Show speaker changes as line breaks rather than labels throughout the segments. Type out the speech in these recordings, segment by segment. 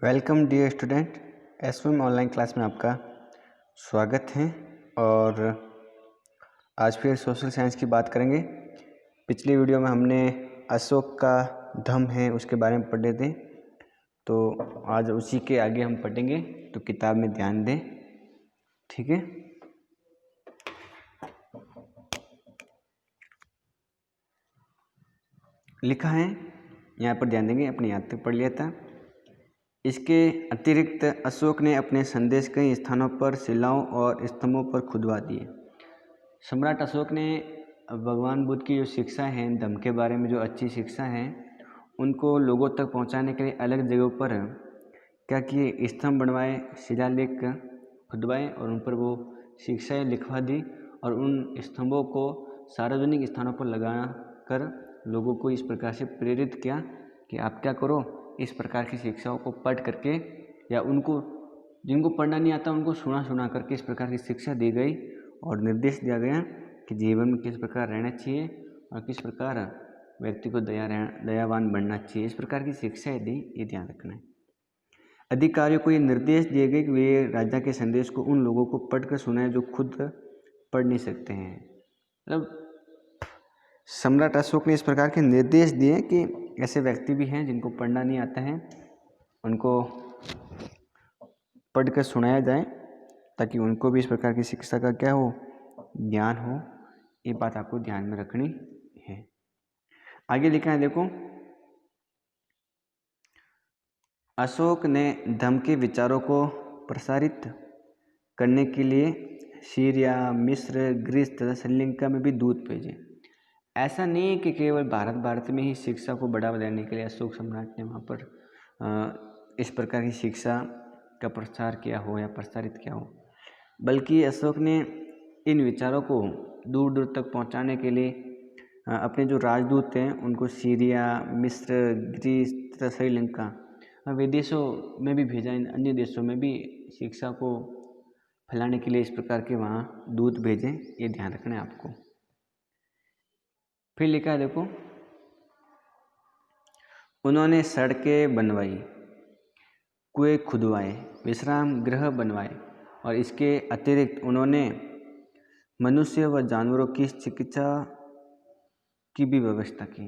Welcome dear student, SVM online class में आपका स्वागत है। और आज फिर सोशल साइंस की बात करेंगे। पिछली वीडियो में हमने अशोक का धम्म है उसके बारे में पढ़े थे, तो आज उसी के आगे हम पढ़ेंगे, तो किताब में ध्यान दें, ठीक है। लिखा है, यहाँ पर ध्यान देंगे, अपने याद तक पढ़ लिया था। इसके अतिरिक्त अशोक ने अपने संदेश कई स्थानों पर शिलाओं और स्तंभों पर खुदवा दिए। सम्राट अशोक ने भगवान बुद्ध की जो शिक्षा है, धम्म के बारे में जो अच्छी शिक्षा है, उनको लोगों तक पहुंचाने के लिए अलग जगहों पर क्या किए, स्तंभ बनवाए, शिलालेख खुदवाए और उन पर वो शिक्षाएँ लिखवा दी और उन स्तंभों को सार्वजनिक स्थानों पर लगा कर लोगों को इस प्रकार से प्रेरित किया कि आप क्या करो, इस प्रकार की शिक्षाओं को पढ़ करके, या उनको जिनको पढ़ना नहीं आता उनको सुना करके इस प्रकार की शिक्षा दी गई और निर्देश दिया गया कि जीवन में किस प्रकार रहना चाहिए और किस प्रकार व्यक्ति को दयावान बनना चाहिए। इस प्रकार की शिक्षाएं दी, ये ध्यान रखना है। अधिकारियों को ये निर्देश दिए गए कि वे राजा के संदेश को उन लोगों को पढ़कर सुनाए जो खुद पढ़ नहीं सकते हैं। मतलब सम्राट अशोक ने इस प्रकार के निर्देश दिए कि ऐसे व्यक्ति भी हैं जिनको पढ़ना नहीं आता है, उनको पढ़कर सुनाया जाए ताकि उनको भी इस प्रकार की शिक्षा का क्या हो, ज्ञान हो। ये बात आपको ध्यान में रखनी है। आगे लिखा है, देखो, अशोक ने धम्म के विचारों को प्रसारित करने के लिए सीरिया, मिस्र, ग्रीस तथा श्रीलंका में भी दूत भेजे। ऐसा नहीं है कि केवल भारत में ही शिक्षा को बढ़ावा देने के लिए अशोक सम्राट ने वहाँ पर इस प्रकार की शिक्षा का प्रचार किया हो या प्रसारित किया हो, बल्कि अशोक ने इन विचारों को दूर दूर तक पहुँचाने के लिए अपने जो राजदूत हैं उनको सीरिया, मिस्र, ग्रीस तथा श्रीलंका, विदेशों में भी भेजा, इन अन्य देशों में भी शिक्षा को फैलाने के लिए इस प्रकार के वहाँ दूत भेजे। ये ध्यान रखना है आपको। फिर लिखा है, देखो, उन्होंने सड़कें बनवाई, कुएं खुदवाए, विश्राम गृह बनवाए और इसके अतिरिक्त उन्होंने मनुष्य व जानवरों की चिकित्सा की भी व्यवस्था की।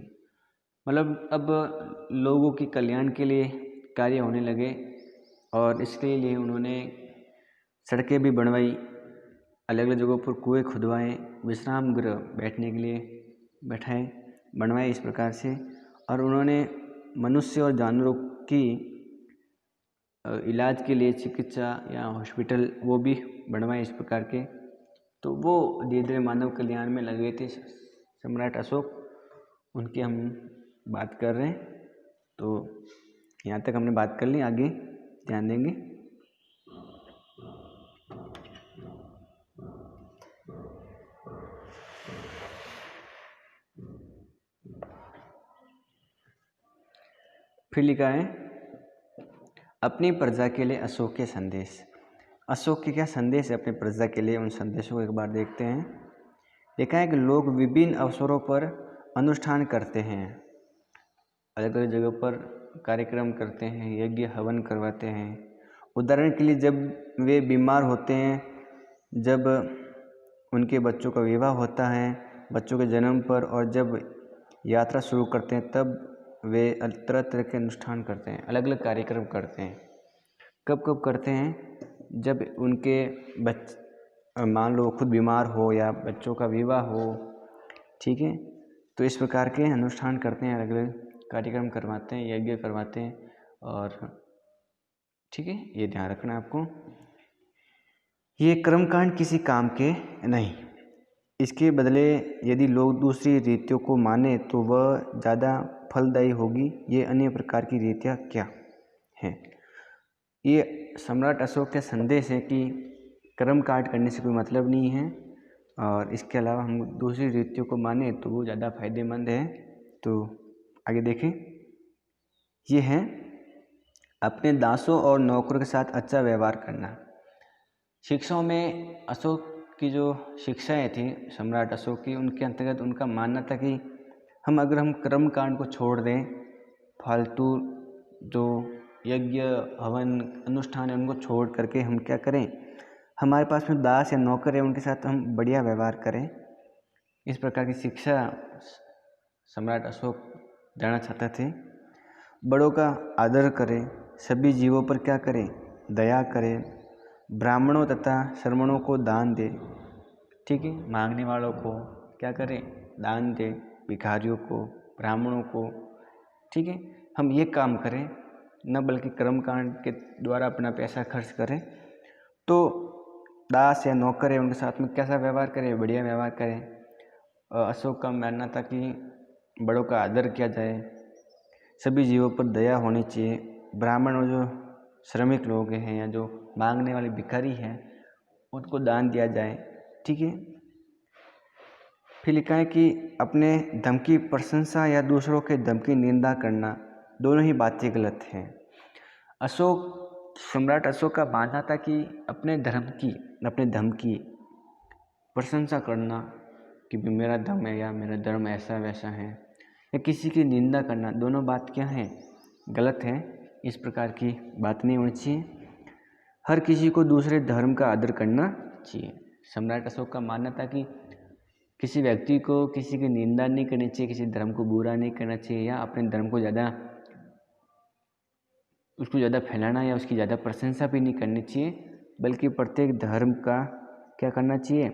मतलब अब लोगों के कल्याण के लिए कार्य होने लगे और इसके लिए उन्होंने सड़कें भी बनवाई, अलग अलग जगहों पर कुएं खुदवाए, विश्राम गृह बैठने के लिए बनवाए इस प्रकार से, और उन्होंने मनुष्य और जानवरों की इलाज के लिए चिकित्सा या हॉस्पिटल वो भी बनवाए इस प्रकार के। तो वो धीरे धीरे मानव कल्याण में लगे थे सम्राट अशोक, उनकी हम बात कर रहे हैं। तो यहाँ तक हमने बात कर ली, आगे ध्यान देंगे। फिर लिखा है, अपनी प्रजा के लिए अशोक के संदेश। अशोक के क्या संदेश है अपनी प्रजा के लिए, उन संदेशों को एक बार देखते हैं। लिखा है कि लोग विभिन्न अवसरों पर अनुष्ठान करते हैं, अलग अलग जगह पर कार्यक्रम करते हैं, यज्ञ हवन करवाते हैं। उदाहरण के लिए जब वे बीमार होते हैं, जब उनके बच्चों का विवाह होता है, बच्चों के जन्म पर, और जब यात्रा शुरू करते हैं तब वे तरह तरह के अनुष्ठान करते हैं, अलग अलग कार्यक्रम करते हैं। कब कब करते हैं? जब उनके मान लो खुद बीमार हो या बच्चों का विवाह हो, ठीक है, तो इस प्रकार के अनुष्ठान करते हैं, अलग अलग कार्यक्रम करवाते हैं, यज्ञ करवाते हैं, और ठीक है, ये ध्यान रखना आपको। ये कर्मकांड किसी काम के नहीं, इसके बदले यदि लोग दूसरी रीतियों को माने तो वह ज़्यादा फलदायी होगी। ये अन्य प्रकार की रीतियाँ क्या हैं? ये सम्राट अशोक का संदेश है कि कर्म कांड करने से कोई मतलब नहीं है, और इसके अलावा हम दूसरी रीतियों को माने तो वो ज़्यादा फायदेमंद है। तो आगे देखें, ये है अपने दासों और नौकरों के साथ अच्छा व्यवहार करना। शिक्षाओं में अशोक की जो शिक्षाएं थी सम्राट अशोक की, उनके अंतर्गत उनका मानना था कि हम कर्म कांड को छोड़ दें, फालतू जो यज्ञ हवन अनुष्ठान है उनको छोड़ करके हम क्या करें, हमारे पास में दास या नौकर है उनके साथ हम बढ़िया व्यवहार करें। इस प्रकार की शिक्षा सम्राट अशोक देना चाहते थे। बड़ों का आदर करें, सभी जीवों पर क्या करें, दया करें, ब्राह्मणों तथा श्रमणों को दान दें। ठीक है, मांगने वालों को क्या करें, दान दें, भिखारियों को, ब्राह्मणों को। ठीक है, हम ये काम करें, न बल्कि कर्मकांड के द्वारा अपना पैसा खर्च करें। तो दास या नौकर है उनके साथ में कैसा व्यवहार करें, बढ़िया व्यवहार करें। अशोक का मानना था कि बड़ों का आदर किया जाए, सभी जीवों पर दया होनी चाहिए, ब्राह्मण और जो श्रमिक लोग हैं या जो मांगने वाले भिखारी हैं उनको दान दिया जाए। ठीक है, फिर लिखा है कि अपने धर्म की प्रशंसा या दूसरों के धर्म की निंदा करना, दोनों ही बातें गलत हैं। सम्राट अशोक का मानना था कि अपने धर्म की प्रशंसा करना कि मेरा धर्म है या मेरा धर्म ऐसा वैसा है, या किसी की निंदा करना, दोनों बात क्या है, गलत है। इस प्रकार की बात नहीं होनी चाहिए। हर किसी को दूसरे धर्म का आदर करना चाहिए। सम्राट अशोक का मानना था कि किसी व्यक्ति को किसी की निंदा नहीं करनी चाहिए, किसी धर्म को बुरा नहीं करना चाहिए, या अपने धर्म को उसको ज़्यादा फैलाना या उसकी ज़्यादा प्रशंसा भी नहीं करनी चाहिए, बल्कि प्रत्येक धर्म का क्या करना चाहिए,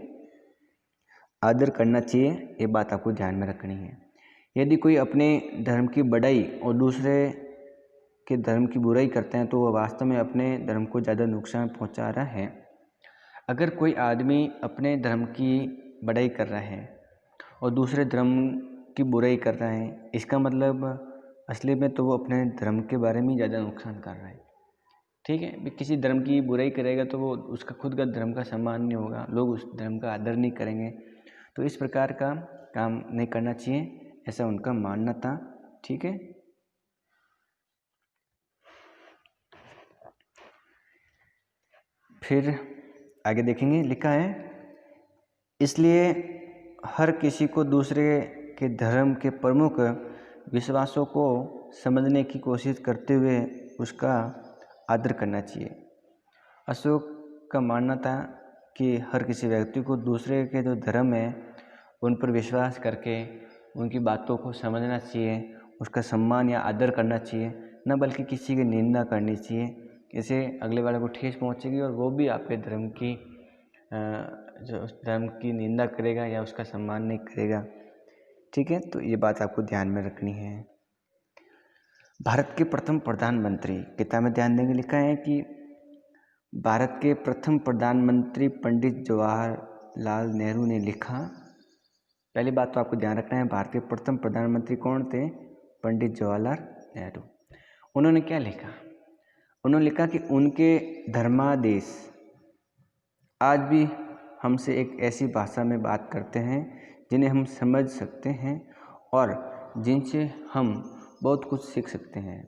आदर करना चाहिए। ये बात आपको ध्यान में रखनी है। यदि कोई अपने धर्म की बढ़ाई और दूसरे के धर्म की बुराई करते हैं तो वह वास्तव में अपने धर्म को ज़्यादा नुकसान पहुंचा रहा है। अगर कोई आदमी अपने धर्म की बढ़ाई कर रहा है और दूसरे धर्म की बुराई कर रहा है, इसका मतलब असली में तो वो अपने धर्म के बारे में ज़्यादा नुकसान कर रहा है। ठीक है, किसी धर्म की बुराई करेगा तो वो उसका खुद का धर्म का सम्मान नहीं होगा, लोग उस धर्म का आदर नहीं करेंगे। तो इस प्रकार का काम नहीं करना चाहिए, ऐसा उनका मानना था। ठीक है, फिर आगे देखेंगे, लिखा है इसलिए हर किसी को दूसरे के धर्म के प्रमुख विश्वासों को समझने की कोशिश करते हुए उसका आदर करना चाहिए। अशोक का मानना था कि हर किसी व्यक्ति को दूसरे के जो धर्म है उन पर विश्वास करके उनकी बातों को समझना चाहिए, उसका सम्मान या आदर करना चाहिए, न बल्कि किसी की निंदा करनी चाहिए। इससे अगले वाले को ठेस पहुंचेगी और वो भी आपके धर्म की जो उस धर्म की निंदा करेगा या उसका सम्मान नहीं करेगा। ठीक है, तो ये बात आपको ध्यान में रखनी है। भारत के प्रथम प्रधानमंत्री, किताब में ध्यान देंगे, लिखा है कि भारत के प्रथम प्रधानमंत्री पंडित जवाहरलाल नेहरू ने लिखा। पहली बात तो आपको ध्यान रखना है, भारत के प्रथम प्रधानमंत्री कौन थे, पंडित जवाहरलाल नेहरू। उन्होंने क्या लिखा, उन्होंने लिखा कि उनके धर्मादेश आज भी हमसे एक ऐसी भाषा में बात करते हैं जिन्हें हम समझ सकते हैं और जिनसे हम बहुत कुछ सीख सकते हैं।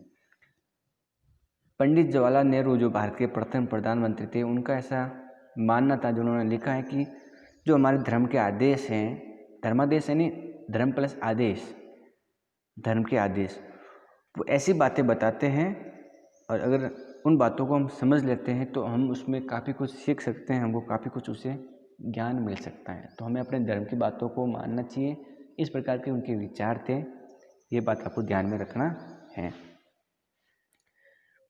पंडित जवाहरलाल नेहरू जो भारत के प्रथम प्रधानमंत्री थे, उनका ऐसा मानना था, जो उन्होंने लिखा है कि जो हमारे धर्म के आदेश हैं, धर्मादेश यानी धर्म प्लस आदेश, धर्म के आदेश, वो ऐसी बातें बताते हैं और अगर उन बातों को हम समझ लेते हैं तो हम उसमें काफ़ी कुछ सीख सकते हैं, हमको काफ़ी कुछ उससे ज्ञान मिल सकता है। तो हमें अपने धर्म की बातों को मानना चाहिए। इस प्रकार के उनके विचार थे, ये बात आपको ध्यान में रखना है।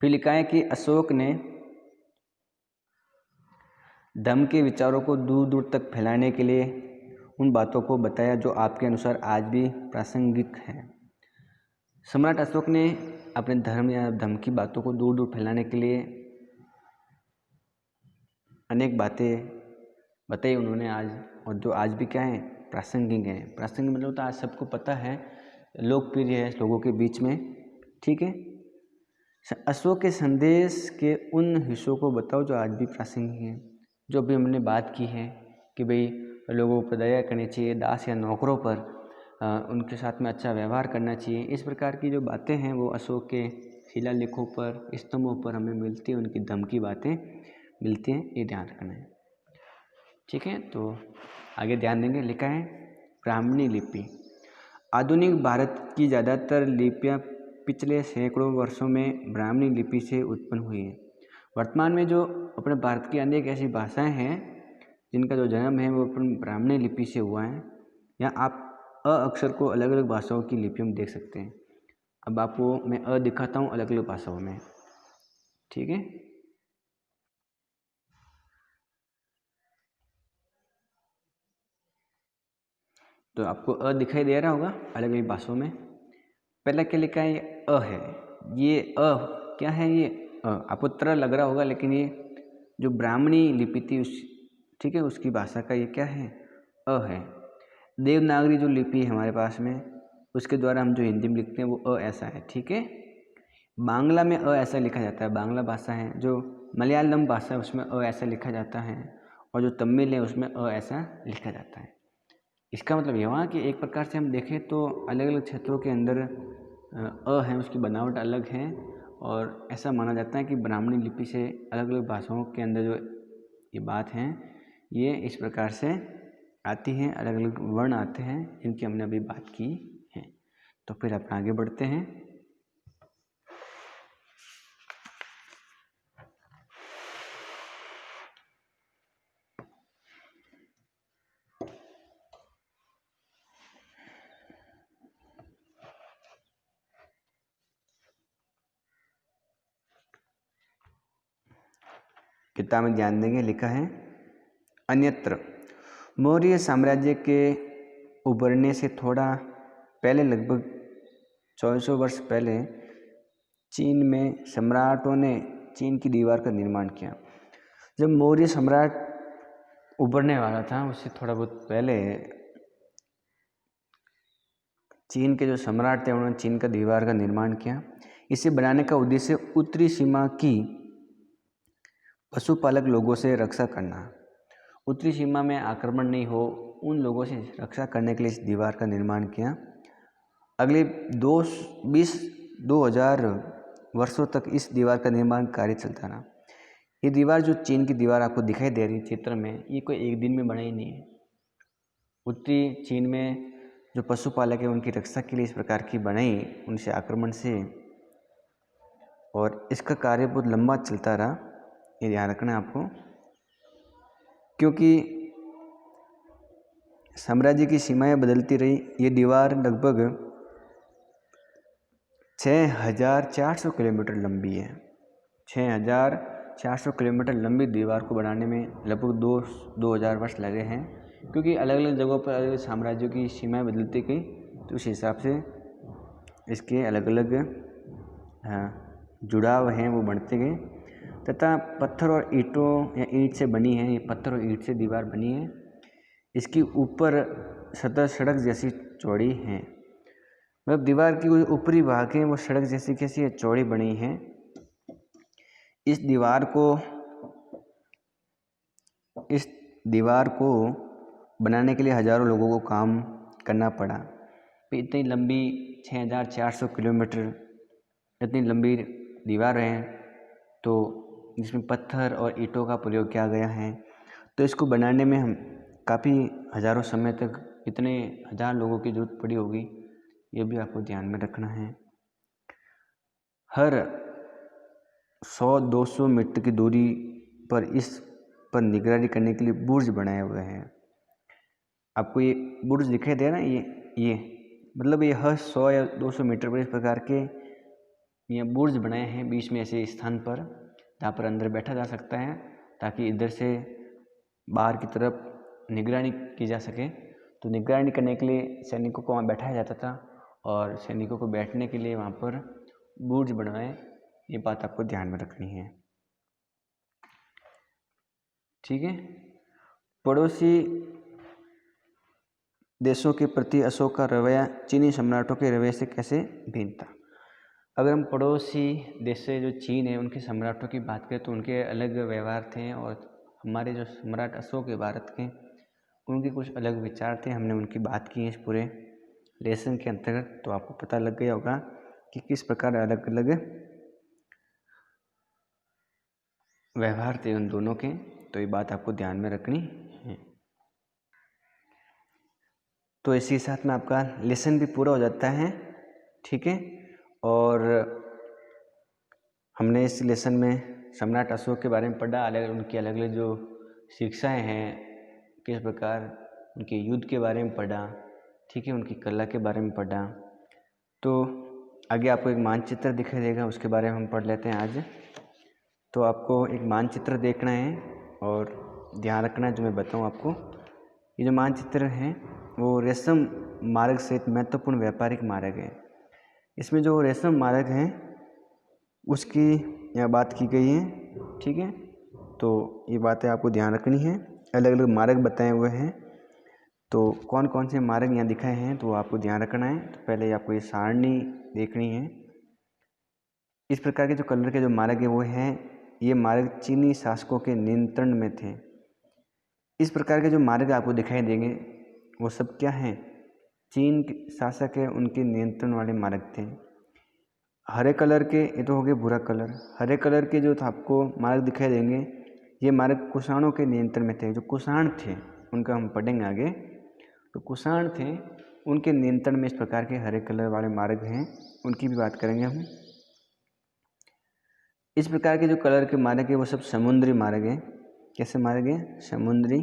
फिर लिखा है कि अशोक ने धर्म के विचारों को दूर दूर तक फैलाने के लिए उन बातों को बताया जो आपके अनुसार आज भी प्रासंगिक हैं। सम्राट अशोक ने अपने धर्म या धर्म की बातों को दूर दूर फैलाने के लिए अनेक बातें बताई उन्होंने आज, और जो आज भी क्या है, प्रासंगिक है। प्रासंगिक मतलब तो आज सबको पता है, लोकप्रिय है लोगों के बीच में। ठीक है, अशोक के संदेश के उन हिस्सों को बताओ जो आज भी प्रासंगिक हैं, जो भी हमने बात की है कि भाई लोगों पर दया करनी चाहिए, दास या नौकरों पर उनके साथ में अच्छा व्यवहार करना चाहिए। इस प्रकार की जो बातें हैं वो अशोक के शिलालेखों पर, स्तंभों पर हमें मिलती हैं, उनकी धर्म की बातें मिलती हैं, ये ध्यान रखना है। ठीक है, तो आगे ध्यान देंगे, लिखा है ब्राह्मणी लिपि। आधुनिक भारत की ज़्यादातर लिपियाँ पिछले सैकड़ों वर्षों में ब्राह्मणी लिपि से उत्पन्न हुई है। वर्तमान में जो अपने भारत की अनेक ऐसी भाषाएं हैं जिनका जो जन्म है वो अपन ब्राह्मणी लिपि से हुआ है। यहाँ आप अ अक्षर को अलग अलग भाषाओं की लिपियों में देख सकते हैं। अब आपको मैं अ दिखाता हूँ अलग अलग भाषाओं में, ठीक है। तो आपको अ दिखाई दे रहा होगा अलग अलग भाषाओं में। पहला क्या लिखा है, ये अ है। ये अ क्या है, ये अ आपको तरह लग रहा होगा, लेकिन ये जो ब्राह्मणी लिपि थी उस, ठीक है, उसकी भाषा का ये क्या है, अ है। देवनागरी जो लिपि है हमारे पास में, उसके द्वारा हम जो हिंदी में लिखते हैं वो अ ऐसा है, ठीक है। बांग्ला में अ ऐसा लिखा जाता है, बांग्ला भाषा है। जो मलयालम भाषा है उसमें अ ऐसा लिखा जाता है, और जो तमिल है उसमें अ ऐसा लिखा जाता है। इसका मतलब ये हुआ कि एक प्रकार से हम देखें तो अलग अलग क्षेत्रों के अंदर अ है, उसकी बनावट अलग है, और ऐसा माना जाता है कि ब्राह्मणी लिपि से अलग अलग भाषाओं के अंदर जो ये बात है ये इस प्रकार से आती हैं, अलग अलग वर्ण आते हैं जिनकी हमने अभी बात की है। तो फिर अपन आगे बढ़ते हैं। किताब में ध्यान देंगे, लिखा है अन्यत्र। मौर्य साम्राज्य के उभरने से थोड़ा पहले, लगभग 2400 वर्ष पहले, चीन में सम्राटों ने चीन की दीवार का निर्माण किया। जब मौर्य सम्राट उभरने वाला था उससे थोड़ा बहुत पहले चीन के जो सम्राट थे उन्होंने चीन का दीवार का निर्माण किया। इसे बनाने का उद्देश्य उत्तरी सीमा की पशुपालक लोगों से रक्षा करना, उत्तरी सीमा में आक्रमण नहीं हो, उन लोगों से रक्षा करने के लिए इस दीवार का निर्माण किया। अगले 2000 वर्षों तक इस दीवार का निर्माण कार्य चलता रहा। ये दीवार, जो चीन की दीवार आपको दिखाई दे रही है चित्र में, ये कोई एक दिन में बना ही नहीं है। उत्तरी चीन में जो पशुपालक है उनकी रक्षा के लिए इस प्रकार की बनाई, उनसे आक्रमण से, और इसका कार्य बहुत लंबा चलता रहा, ये ध्यान रखना है आपको। क्योंकि साम्राज्य की सीमाएं बदलती रही, ये दीवार लगभग 6400 किलोमीटर लंबी है। 6400 किलोमीटर लंबी दीवार को बनाने में लगभग 2000 वर्ष लगे हैं, क्योंकि अलग अलग जगहों पर अलग अलग साम्राज्यों की सीमाएं बदलती गई, तो उस हिसाब से इसके अलग अलग जुड़ाव हैं वो बढ़ते गए। तथा पत्थर और ईंटों या ईंट से बनी है, ये पत्थर और ईंट से दीवार बनी है। इसकी ऊपर सतह सड़क जैसी चौड़ी है, मतलब दीवार की जो ऊपरी भाग है वो सड़क जैसी कैसी है, चौड़ी बनी है। इस दीवार को बनाने के लिए हजारों लोगों को काम करना पड़ा। इतनी लंबी 6400 किलोमीटर इतनी लंबी दीवार है, तो जिसमें पत्थर और ईंटों का प्रयोग किया गया है, तो इसको बनाने में हम काफ़ी हजारों समय तक इतने हजार लोगों की जरूरत पड़ी होगी, ये भी आपको ध्यान में रखना है। हर 100-200 मीटर की दूरी पर इस पर निगरानी करने के लिए बुर्ज बनाए हुए हैं। आपको ये बुर्ज दिखाई दे रहा है, ये मतलब ये हर 100 या 200 मीटर पर इस प्रकार के ये बुर्ज बनाए हैं, बीच में ऐसे स्थान पर जहाँ पर अंदर बैठा जा सकता है, ताकि इधर से बाहर की तरफ निगरानी की जा सके। तो निगरानी करने के लिए सैनिकों को वहाँ बैठाया जाता था, और सैनिकों को बैठने के लिए वहाँ पर बुर्ज बनवाए, ये बात आपको ध्यान में रखनी है, ठीक है। पड़ोसी देशों के प्रति अशोक का रवैया चीनी सम्राटों के रवैये से कैसे भिन्न था। अगर हम पड़ोसी देश से जो चीन है उनके सम्राटों की बात करें तो उनके अलग व्यवहार थे, और हमारे जो सम्राट अशोक है भारत के, उनके कुछ अलग विचार थे। हमने उनकी बात की है इस पूरे लेसन के अंतर्गत, तो आपको पता लग गया होगा कि किस प्रकार अलग अलग व्यवहार थे उन दोनों के। तो ये बात आपको ध्यान में रखनी है। तो इसी के साथ में आपका लेसन भी पूरा हो जाता है, ठीक है। और हमने इस लेसन में सम्राट अशोक के बारे में पढ़ा, अलग उनकी अलग अलग जो शिक्षाएं हैं, किस प्रकार उनके युद्ध के बारे में पढ़ा, ठीक है, उनकी कला के बारे में पढ़ा। तो आगे आपको एक मानचित्र दिखाई देगा, उसके बारे में हम पढ़ लेते हैं आज। तो आपको एक मानचित्र देखना है और ध्यान रखना है जो मैं बताऊँ आपको। ये जो मानचित्र है वो रेशम मार्ग सहित महत्वपूर्ण व्यापारिक मार्ग है। इसमें जो रेशम मार्ग है उसकी यहाँ बात की गई है, ठीक है। तो ये बातें आपको ध्यान रखनी है, अलग अलग मार्ग बताए हुए हैं। तो कौन कौन से मार्ग यहाँ दिखाए हैं तो आपको ध्यान रखना है। तो पहले आपको ये सारणी देखनी है। इस प्रकार के जो कलर के जो मार्ग है वो हैं, ये मार्ग चीनी शासकों के नियंत्रण में थे। इस प्रकार के जो मार्ग आपको दिखाई देंगे वो सब क्या हैं, चीन के शासक है उनके नियंत्रण वाले मार्ग थे। हरे कलर के, ये तो हो गए भूरा कलर, हरे कलर के जो आपको मार्ग दिखाई देंगे ये मार्ग कुषाणों के नियंत्रण में थे। जो कुषाण थे उनका हम पढ़ेंगे आगे। तो कुषाण थे उनके नियंत्रण में इस प्रकार के हरे कलर वाले मार्ग हैं, उनकी भी बात करेंगे हम। इस प्रकार के जो कलर के मार्ग है वो सब समुद्री मार्ग है। कैसे मार्ग है, समुद्री।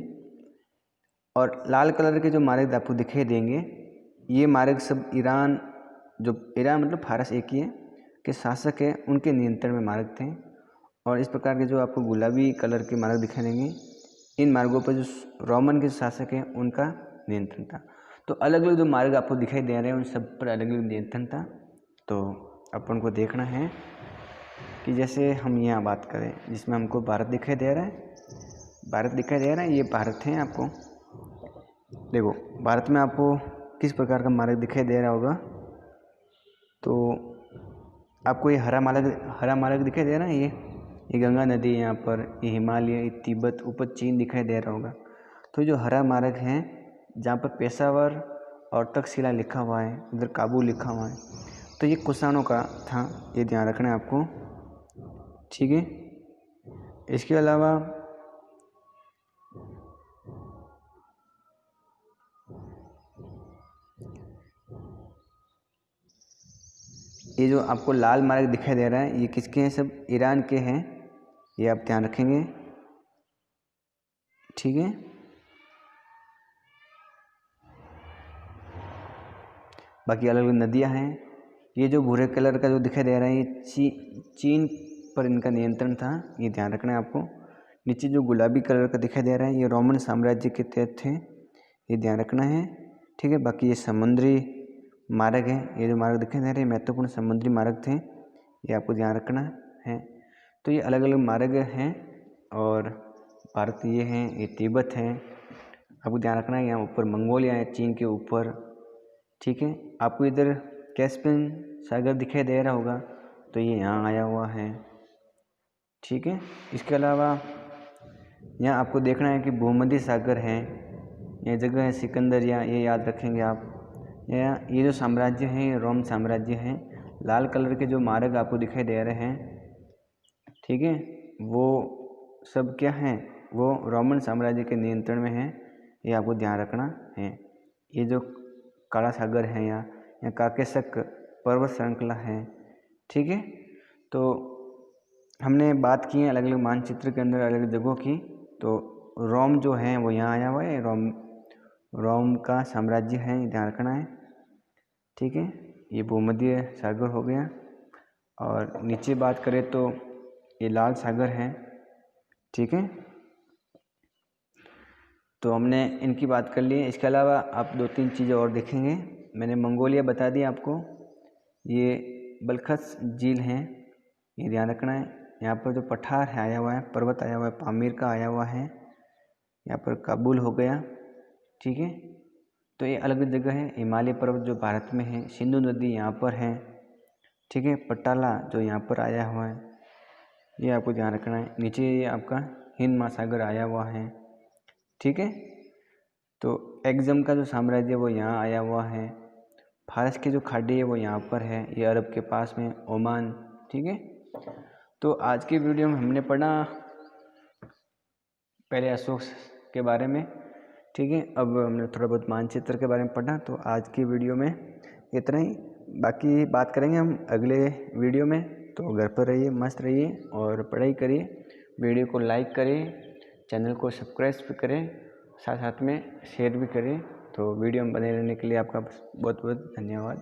और लाल कलर के जो मार्ग आपको दिखाई देंगे ये मार्ग सब ईरान, जो ईरान मतलब फारस एक ही है, के शासक है उनके नियंत्रण में मार्ग थे। और इस प्रकार के जो आपको गुलाबी कलर के मार्ग दिखाई देंगे इन मार्गों पर जो रोमन के शासक हैं उनका नियंत्रण था। तो अलग अलग जो मार्ग आपको दिखाई दे रहे हैं उन सब पर अलग अलग नियंत्रण था। तो अपन को देखना है कि जैसे हम यहाँ बात करें जिसमें हमको भारत दिखाई दे रहा है, भारत दिखाई दे रहा है, ये भारत है। आपको देखो भारत में आपको किस प्रकार का मार्ग दिखाई दे रहा होगा। तो आपको ये हरा मार्ग दिखाई दे रहा है, ये गंगा नदी यहाँ पर, ये हिमालय, ये तिब्बत, ऊपर चीन दिखाई दे रहा होगा। तो जो हरा मार्ग है जहाँ पर पेशावर और तक्षशिला लिखा हुआ है, उधर काबुल लिखा हुआ है, तो ये कुषाणों का था, ये ध्यान रखना है आपको, ठीक है। इसके अलावा ये जो आपको लाल मार्ग दिखाई दे रहा है ये किसके हैं, सब ईरान के हैं, ये आप ध्यान रखेंगे, ठीक है। बाकी अलग अलग नदियाँ हैं। ये जो भूरे कलर का जो दिखाई दे रहा है ये चीन पर इनका नियंत्रण था, ये ध्यान रखना है आपको। नीचे जो गुलाबी कलर का दिखाई दे रहा है ये रोमन साम्राज्य के तहत थे, ये ध्यान रखना है, ठीक है। बाकी ये समुद्री मार्ग है, ये जो मार्ग दिखाई दे रहे हैं महत्वपूर्ण समुद्री मार्ग थे, ये आपको ध्यान रखना है। तो ये अलग अलग मार्ग हैं और भारत ये हैं, ये तिब्बत है, आपको ध्यान रखना है। यहाँ ऊपर मंगोलिया है चीन के ऊपर, ठीक है। आपको इधर कैस्पियन सागर दिखाई दे रहा होगा, तो ये यहाँ आया हुआ है, ठीक है। इसके अलावा यहाँ आपको देखना है कि भूमध्य सागर है, ये जगह है सिकंदरिया, ये याद रखेंगे आप। ये जो साम्राज्य है ये रोम साम्राज्य है। लाल कलर के जो मार्ग आपको दिखाई दे रहे हैं, ठीक है, वो सब क्या हैं, वो रोमन साम्राज्य के नियंत्रण में है, ये आपको ध्यान रखना है। ये जो काला सागर है यहाँ काकेशस पर्वत श्रृंखला है, ठीक है। तो हमने बात की है अलग अलग मानचित्र के अंदर अलग अलग जगहों की। तो रोम जो है वो यहाँ आया हुआ है, रोम का साम्राज्य है, ध्यान रखना है, ठीक है। ये भूमध्य सागर हो गया। और नीचे बात करें तो ये लाल सागर है, ठीक है। तो हमने इनकी बात कर ली है। इसके अलावा आप दो तीन चीज़ें और देखेंगे। मैंने मंगोलिया बता दी आपको, ये बलखस झील है, ये ध्यान रखना है। यहाँ पर जो पठार है आया हुआ है, पर्वत आया हुआ है, पामीर का आया हुआ है, यहाँ पर काबुल हो गया, ठीक है। तो ये अलग अलग जगह है। हिमालय पर्वत जो भारत में है, सिंधु नदी यहाँ पर है, ठीक है। पटाला जो यहाँ पर आया हुआ है, ये आपको ध्यान रखना है। नीचे ये आपका हिंद महासागर आया हुआ है, ठीक है। तो एक्जम का जो साम्राज्य वो यहाँ आया हुआ है। फारस की जो खाड़ी है वो यहाँ पर है, ये अरब के पास में ओमान, ठीक है। तो आज की वीडियो में हमने पढ़ा पहले अशोक के बारे में, ठीक है। अब हमने थोड़ा बहुत मानचित्र के बारे में पढ़ा। तो आज की वीडियो में इतना ही। बाकी बात करेंगे हम अगले वीडियो में। तो घर पर रहिए, मस्त रहिए और पढ़ाई करिए। वीडियो को लाइक करिए, चैनल को सब्सक्राइब भी करें, साथ साथ में शेयर भी करें। तो वीडियो में बने रहने के लिए आपका बहुत बहुत धन्यवाद।